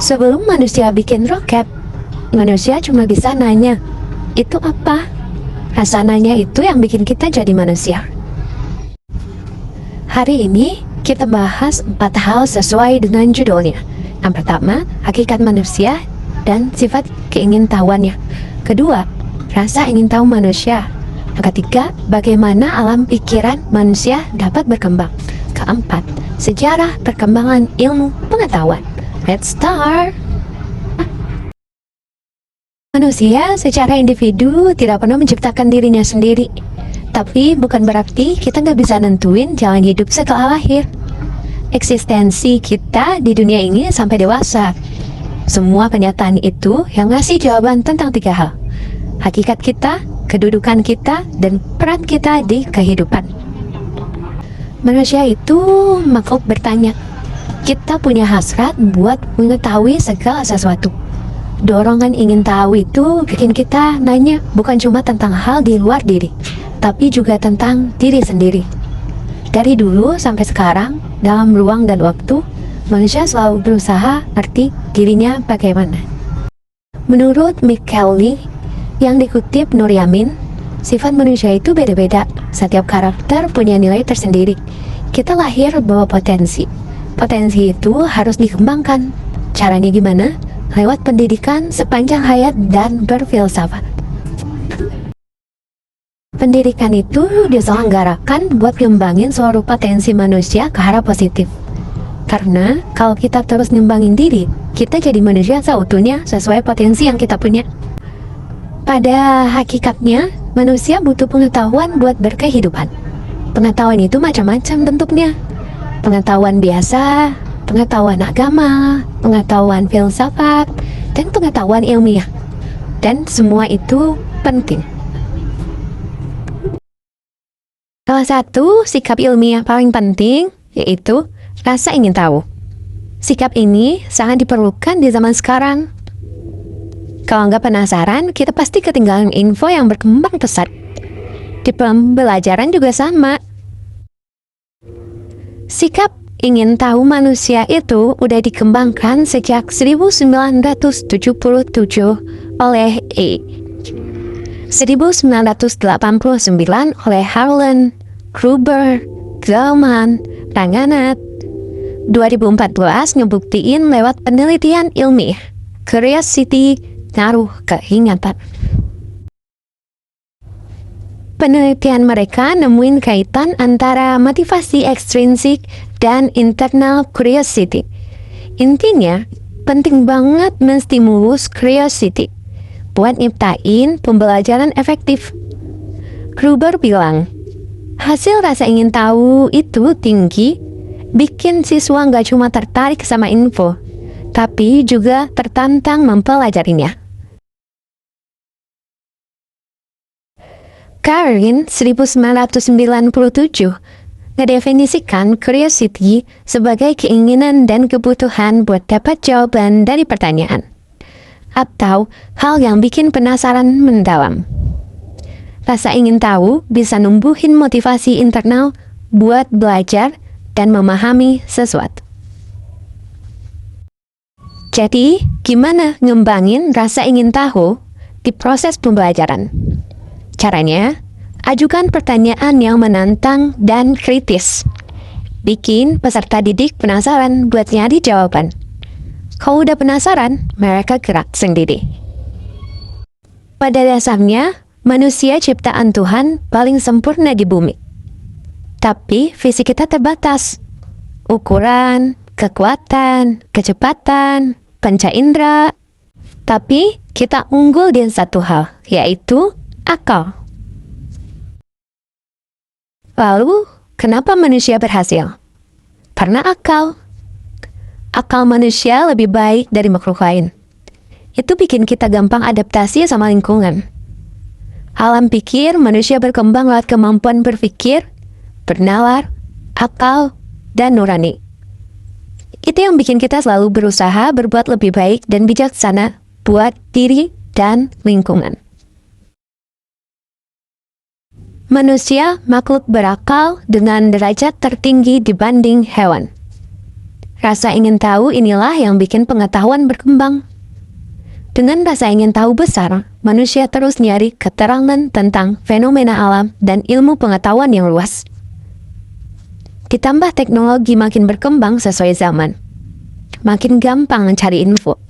Sebelum manusia bikin roket, manusia cuma bisa nanya, itu apa? Rasa nanya itu yang bikin kita jadi manusia. Hari ini kita bahas 4 hal sesuai dengan judulnya. Yang pertama, hakikat manusia dan sifat keingintahuannya. Kedua, rasa ingin tahu manusia. Yang ketiga, bagaimana alam pikiran manusia dapat berkembang. Keempat, sejarah perkembangan ilmu pengetahuan. Let's start. Manusia secara individu tidak pernah menciptakan dirinya sendiri. Tapi bukan berarti kita nggak bisa nentuin jalan hidup setelah lahir. Eksistensi kita di dunia ini sampai dewasa. Semua kenyataan itu yang ngasih jawaban tentang 3 hal. Hakikat kita, kedudukan kita, dan peran kita di kehidupan. Manusia itu makhluk bertanya. Kita punya hasrat buat mengetahui segala sesuatu. Dorongan ingin tahu itu bikin kita nanya bukan cuma tentang hal di luar diri, tapi juga tentang diri sendiri. Dari dulu sampai sekarang, dalam ruang dan waktu, manusia selalu berusaha ngerti dirinya bagaimana. Menurut Mick Kelly, yang dikutip Nur Yamin, sifat manusia itu beda-beda. Setiap karakter punya nilai tersendiri. Kita lahir bawa potensi. Potensi itu harus dikembangkan. Caranya gimana? Lewat pendidikan sepanjang hayat dan berfilsafat. Pendidikan itu diselenggarakan buat ngembangin seluruh potensi manusia ke arah positif. Karena kalau kita terus ngembangin diri, kita jadi manusia seutuhnya sesuai potensi yang kita punya. Pada hakikatnya, manusia butuh pengetahuan buat berkehidupan. Pengetahuan itu macam-macam bentuknya. Pengetahuan biasa, pengetahuan agama, pengetahuan filsafat, dan pengetahuan ilmiah. Dan semua itu penting. Salah satu sikap ilmiah paling penting yaitu rasa ingin tahu. Sikap ini sangat diperlukan di zaman sekarang. Kalau nggak penasaran, kita pasti ketinggalan info yang berkembang pesat. Di pembelajaran juga sama. Sikap ingin tahu manusia itu udah dikembangkan sejak 1977 oleh 1989 oleh Harlan, Gruber, Gell-Mann, Ranganat. 2014 ngebuktiin lewat penelitian ilmiah, curiosity naruh keingatan. Penelitian mereka nemuin kaitan antara motivasi ekstrinsik dan internal curiosity. Intinya, penting banget menstimulus curiosity buat nyiptain pembelajaran efektif. Gruber bilang, hasil rasa ingin tahu itu tinggi, bikin siswa nggak cuma tertarik sama info, tapi juga tertantang mempelajarinya. Karin 1997 ngedefinisikan curiosity sebagai keinginan dan kebutuhan buat dapat jawaban dari pertanyaan, atau hal yang bikin penasaran mendalam. Rasa ingin tahu bisa numbuhin motivasi internal buat belajar dan memahami sesuatu. Jadi, gimana ngembangin rasa ingin tahu di proses pembelajaran? Caranya, ajukan pertanyaan yang menantang dan kritis. Bikin peserta didik penasaran buat nyari jawaban. Kalau udah penasaran, mereka gerak sendiri. Pada dasarnya, manusia ciptaan Tuhan paling sempurna di bumi. Tapi fisik kita terbatas. Ukuran, kekuatan, kecepatan, panca indera. Tapi kita unggul di satu hal, yaitu akal. Lalu, kenapa manusia berhasil? Karena akal. Akal manusia lebih baik dari makhluk lain. Itu bikin kita gampang adaptasi sama lingkungan. Alam pikir manusia berkembang lewat kemampuan berpikir, bernalar, akal, dan nurani. Itu yang bikin kita selalu berusaha berbuat lebih baik dan bijaksana buat diri dan lingkungan. Manusia makhluk berakal dengan derajat tertinggi dibanding hewan. Rasa ingin tahu inilah yang bikin pengetahuan berkembang. Dengan rasa ingin tahu besar, manusia terus nyari keterangan tentang fenomena alam dan ilmu pengetahuan yang luas. Ditambah teknologi makin berkembang sesuai zaman, makin gampang mencari info.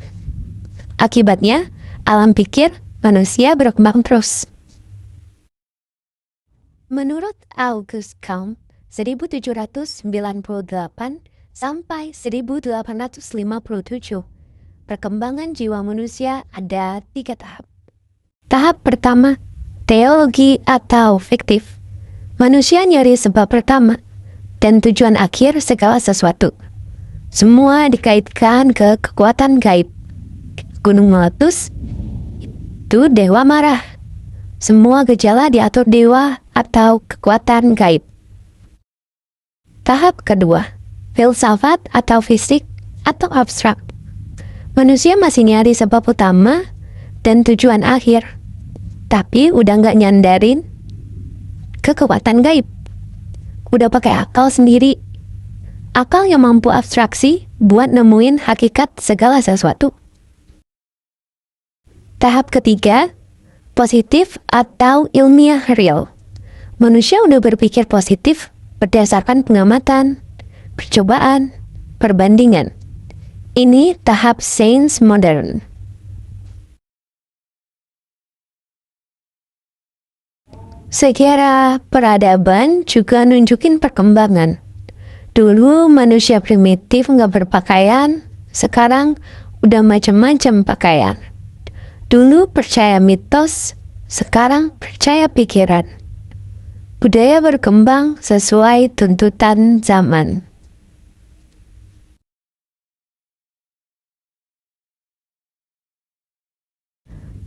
Akibatnya, alam pikir manusia berkembang terus. Menurut Auguste Comte, 1798 sampai 1857, perkembangan jiwa manusia ada 3 tahap. Tahap pertama, teologi atau fiktif. Manusia nyari sebab pertama dan tujuan akhir segala sesuatu. Semua dikaitkan ke kekuatan gaib. Gunung meletus, itu dewa marah. Semua gejala diatur dewa atau kekuatan gaib. Tahap kedua, filsafat atau fisik atau abstrak. Manusia masih nyari sebab utama dan tujuan akhir, tapi udah nggak nyandarin kekuatan gaib. Udah pakai akal sendiri. Akal yang mampu abstraksi buat nemuin hakikat segala sesuatu. Tahap ketiga, positif atau ilmiah real. Manusia udah berpikir positif berdasarkan pengamatan, percobaan, perbandingan. Ini tahap sains modern. Sejarah peradaban juga nunjukin perkembangan. Dulu manusia primitif nggak berpakaian, sekarang udah macam-macam pakaian. Dulu percaya mitos, sekarang percaya pikiran. Budaya berkembang sesuai tuntutan zaman.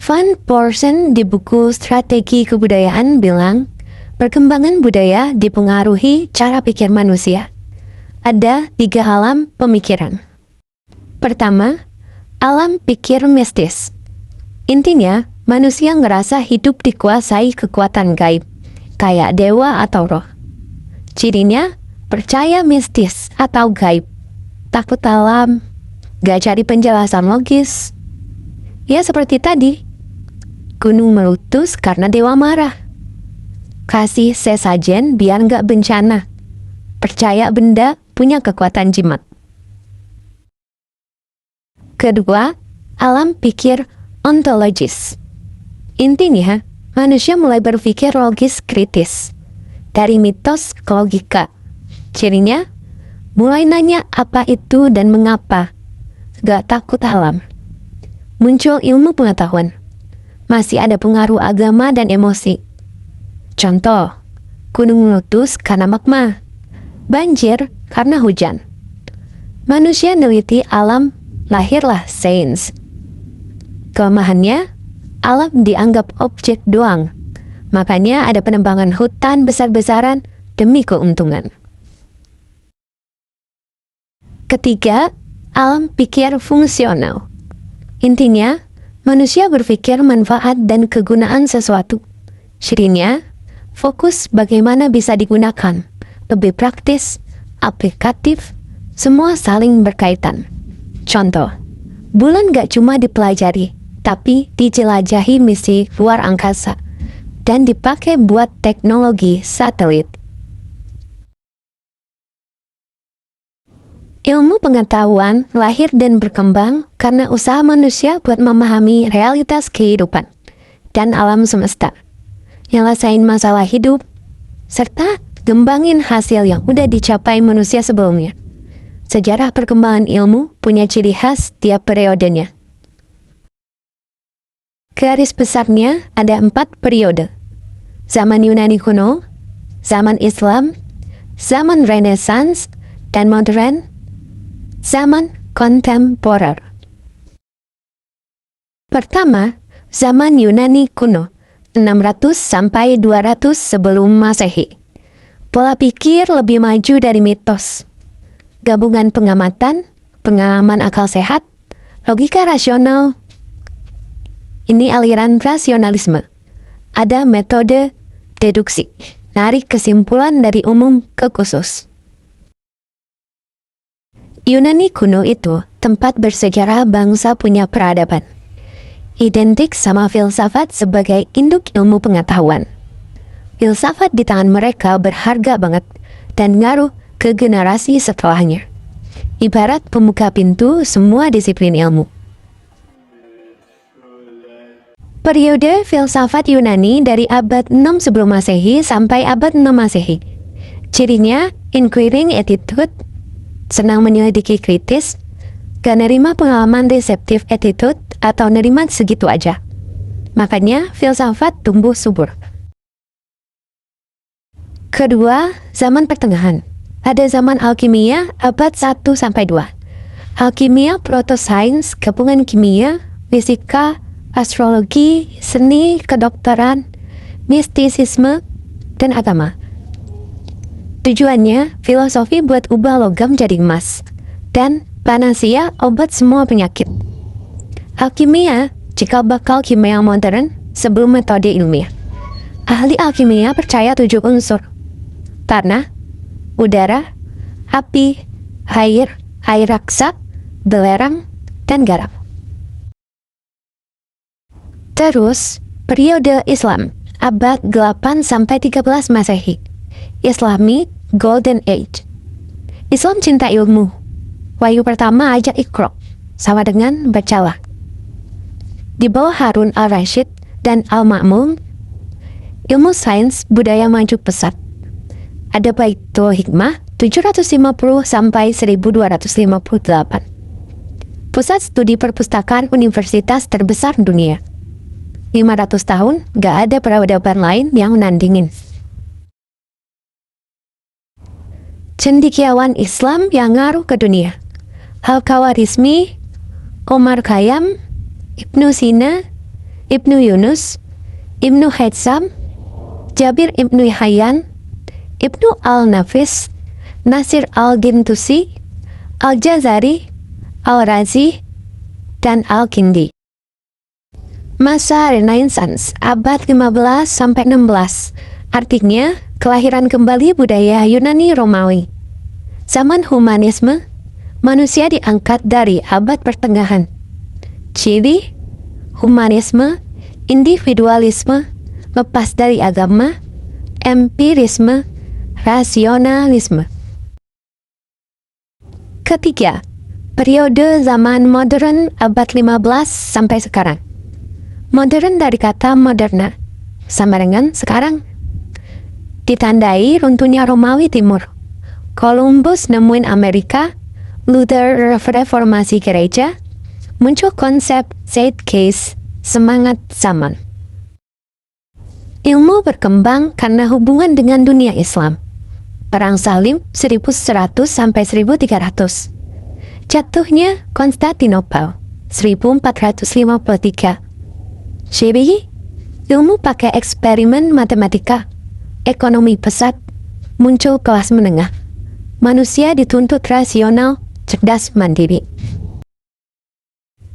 Van Porsen di buku Strategi Kebudayaan bilang, perkembangan budaya dipengaruhi cara pikir manusia. Ada 3 alam pemikiran. Pertama, alam pikir mistis. Intinya, manusia ngerasa hidup dikuasai kekuatan gaib, kayak dewa atau roh. Cirinya, percaya mistis atau gaib, takut alam, gak cari penjelasan logis. Ya seperti tadi, gunung meletus karena dewa marah. Kasih sesajen biar gak bencana. Percaya benda punya kekuatan jimat. Kedua, alam pikir ontologis. Intinya, manusia mulai berpikir logis kritis. Dari mitos ke logika. Cirinya, mulai nanya apa itu dan mengapa. Gak takut alam. Muncul ilmu pengetahuan. Masih ada pengaruh agama dan emosi. Contoh, gunung meletus karena magma. Banjir karena hujan. Manusia neliti alam, lahirlah sains. Kelemahannya, alam dianggap objek doang. Makanya ada penebangan hutan besar-besaran demi keuntungan. Ketiga, alam pikir fungsional. Intinya, manusia berpikir manfaat dan kegunaan sesuatu. Cirinya, fokus bagaimana bisa digunakan. Lebih praktis, aplikatif, semua saling berkaitan. Contoh, bulan gak cuma dipelajari, tapi dijelajahi misi luar angkasa dan dipakai buat teknologi satelit. Ilmu pengetahuan lahir dan berkembang karena usaha manusia buat memahami realitas kehidupan dan alam semesta, nyelesain masalah hidup, serta gembangin hasil yang udah dicapai manusia sebelumnya. Sejarah perkembangan ilmu punya ciri khas tiap periodenya. Garis besarnya ada 4 periode. Zaman Yunani kuno, zaman Islam, zaman Renaissance, dan modern, zaman kontemporer. Pertama, zaman Yunani kuno, 600 sampai 200 sebelum Masehi. Pola pikir lebih maju dari mitos. Gabungan pengamatan, pengalaman akal sehat, logika rasional. Ini aliran rasionalisme. Ada metode deduksi, narik kesimpulan dari umum ke khusus. Yunani kuno itu tempat bersejarah bangsa punya peradaban. Identik sama filsafat sebagai induk ilmu pengetahuan. Filsafat di tangan mereka berharga banget dan ngaruh ke generasi setelahnya. Ibarat pembuka pintu semua disiplin ilmu. Periode filsafat Yunani dari abad 6 sebelum Masehi sampai abad 6 Masehi. Cirinya inquiring attitude, senang menyelidiki kritis, gak nerima pengalaman receptive attitude atau nerima segitu aja. Makanya filsafat tumbuh subur. Kedua, zaman pertengahan. Ada zaman alkimia abad 1 sampai 2. Alkimia proto-sains, gabungan kimia, fisika, astrologi, seni, kedokteran, mistisisme, dan agama. Tujuannya, filosofi buat ubah logam jadi emas, dan panacea obat semua penyakit. Alkimia cikal bakal kimia modern sebelum metode ilmiah. Ahli alkimia percaya 7 unsur: tanah, udara, api, air raksa, belerang, dan garam. Terus, periode Islam, abad 8 sampai 13 Masehi. Islamic Golden Age. Islam cinta ilmu. Wahyu pertama ajak Iqra, sama dengan bacalah. Di bawah Harun al-Rashid dan Al-Ma'mun, ilmu sains budaya maju pesat. Ada Baitul Hikmah 750 sampai 1258. Pusat studi perpustakaan universitas terbesar dunia. 500 tahun gak ada peradaban lain yang menandingin. Cendekiawan Islam yang ngaruh ke dunia. Al-Khawarizmi, Omar Khayyam, Ibnu Sina, Ibnu Yunus, Ibnu Haytham, Jabir Ibnu Hayyan, Ibnu Al-Nafis, Nasir Al-Gintusi, Al-Jazari, Al-Razi, dan Al-Kindi. Masa Renaissance abad 15 sampai 16, artinya kelahiran kembali budaya Yunani Romawi. Zaman humanisme, manusia diangkat dari abad pertengahan. Ciri humanisme, individualisme, lepas dari agama, empirisme, rasionalisme. Ketiga, periode zaman modern abad 15 sampai sekarang. Modern dari kata moderna, sama dengan sekarang. Ditandai runtuhnya Romawi Timur. Columbus nemuin Amerika, Luther reformasi gereja, muncul konsep zeitgeist, semangat zaman. Ilmu berkembang karena hubungan dengan dunia Islam. Perang Salim 1100 sampai 1300. Jatuhnya Konstantinopel 1453. Ciri ilmu pakai eksperimen matematika, ekonomi pesat, muncul kelas menengah. Manusia dituntut rasional, cerdas, mandiri.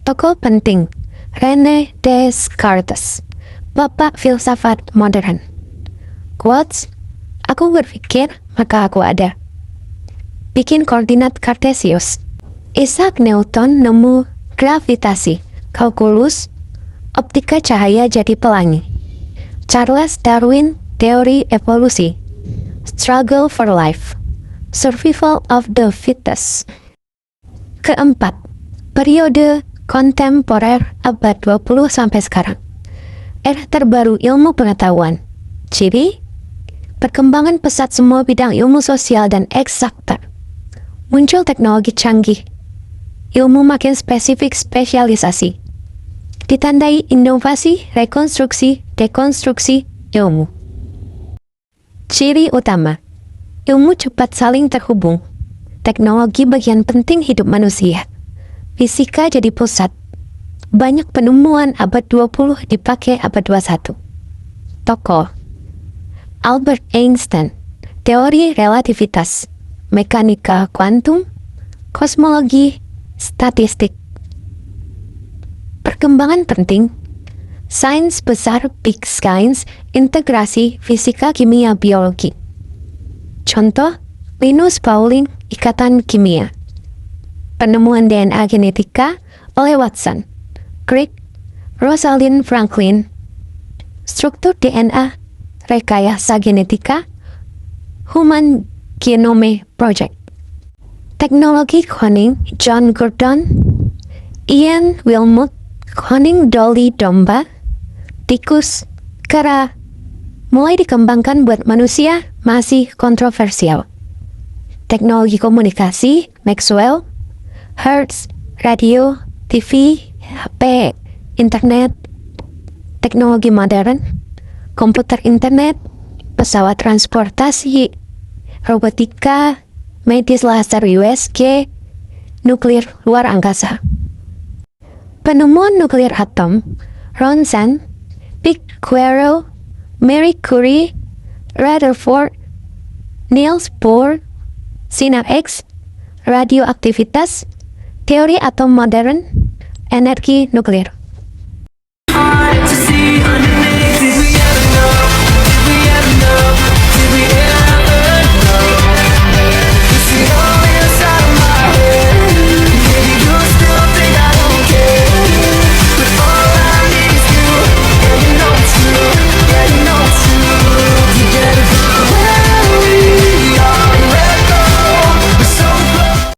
Tokoh penting, René Descartes, bapak filsafat modern. Quotes, aku berpikir, maka aku ada. Bikin koordinat Cartesius. Isaac Newton nemu gravitasi, kalkulus, optika cahaya jadi pelangi. Charles Darwin, teori evolusi. Struggle for life, survival of the fittest. Keempat, periode kontemporer abad 20 sampai sekarang. Era terbaru ilmu pengetahuan. Ciri, perkembangan pesat semua bidang ilmu sosial dan eksakta. Muncul teknologi canggih. Ilmu makin spesifik spesialisasi. Ditandai inovasi, rekonstruksi, dekonstruksi, ilmu. Ciri utama, ilmu cepat saling terhubung. Teknologi bagian penting hidup manusia. Fisika jadi pusat. Banyak penemuan abad 20 dipakai abad 21. Tokoh Albert Einstein, teori relativitas, mekanika kuantum, kosmologi, statistik. Perkembangan penting, sains besar big science, integrasi fisika kimia biologi. Contoh, Linus Pauling, ikatan kimia. penemuan DNA genetika oleh Watson, Crick, Rosalind Franklin, struktur DNA, rekayasa genetika, Human Genome Project, teknologi cloning John Gurdon, Ian Wilmut, cloning Dolly domba, tikus, kera, mulai dikembangkan buat manusia masih kontroversial. Teknologi komunikasi Maxwell, Hertz, radio, TV, HP, internet, teknologi modern, komputer internet, pesawat transportasi, robotika, medis laser USG, nuklir luar angkasa. Penemuan nuklir atom, Ronson, Picquero, Marie Curie, Rutherford, Niels Bohr, sinar X, radioaktivitas, teori atom modern, energi nuklir.